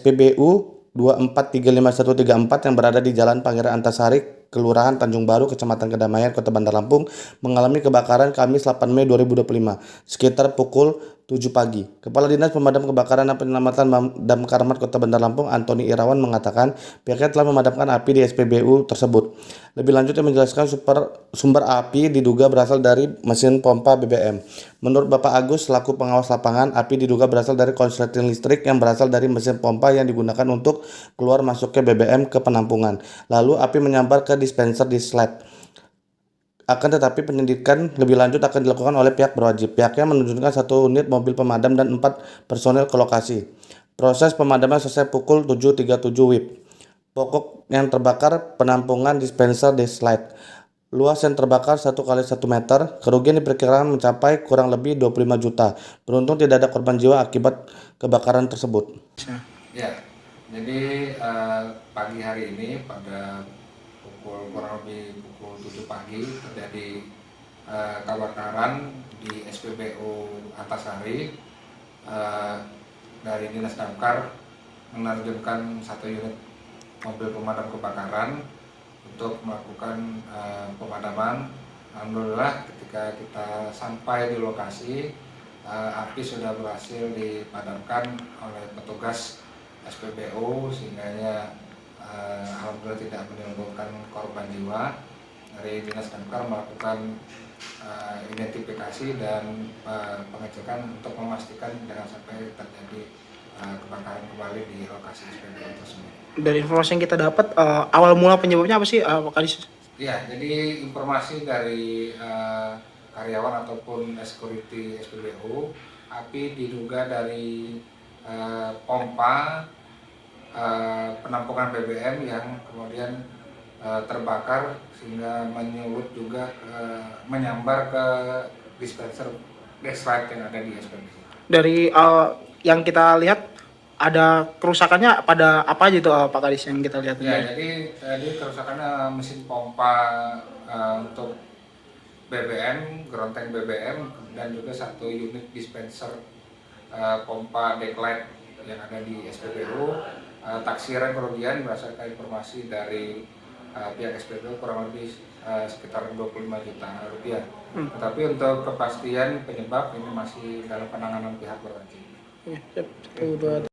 SPBU 2435134 yang berada di Jalan Pangeran Antasari, Kelurahan Tanjung Baru, Kecamatan Kedamaian, Kota Bandar Lampung, mengalami kebakaran Kamis 8 Mei 2025, sekitar pukul 7 pagi. Kepala Dinas Pemadam Kebakaran dan Penyelamatan Damkar Kota Bandar Lampung, Antoni Irawan, mengatakan pihaknya telah memadamkan api di SPBU tersebut. Lebih lanjut, dia menjelaskan sumber api diduga berasal dari mesin pompa BBM. Menurut Bapak Agus, selaku pengawas lapangan, api diduga berasal dari konsleting listrik yang berasal dari mesin pompa yang digunakan untuk keluar masuknya BBM ke penampungan. Lalu api menyambar ke dispenser di slab. Akan tetapi penyelidikan lebih lanjut akan dilakukan oleh pihak berwajib. Pihaknya menunjukkan 1 unit mobil pemadam dan 4 personel ke lokasi. Proses pemadaman selesai pukul 7.37 WIB. Pokok yang terbakar penampungan dispenser di slide. Luas yang terbakar 1 kali 1 meter. Kerugian diperkirakan mencapai kurang lebih 25 juta. Beruntung tidak ada korban jiwa akibat kebakaran tersebut. Ya, jadi pagi hari ini pada kurang lebih pukul 7 pagi terjadi kebakaran di SPBU Antasari. Dari Dinas Damkar menerjunkan 1 unit mobil pemadam kebakaran untuk melakukan pemadaman. Alhamdulillah ketika kita sampai di lokasi, api sudah berhasil dipadamkan oleh petugas SPBU sehingga alhamdulillah tidak menimbulkan korban jiwa. Dari Dinas Damkar melakukan identifikasi dan pengecekan untuk memastikan jangan sampai terjadi kebakaran kembali di lokasi SPBU tersebut. Dari informasi yang kita dapat, awal mula penyebabnya apa sih, Pak Kadis? Ya, jadi informasi dari karyawan ataupun security SPBU, api diduga dari pompa penampungan BBM yang kemudian terbakar sehingga menyulut juga menyambar ke dispenser Dexrite yang ada di SPBU. Dari yang kita lihat, ada kerusakannya pada apa aja itu, Pak Kadis, yang kita lihat? Ya, jadi kerusakannya mesin pompa untuk BBM, geronteng BBM, dan juga 1 unit dispenser pompa Dexrite yang ada di SPBU. Taksiran kerugian berdasarkan informasi dari pihak SPBU kurang lebih sekitar 25 juta rupiah. Tetapi untuk kepastian penyebab ini masih dalam penanganan pihak berwajib. Ya, 1, 2,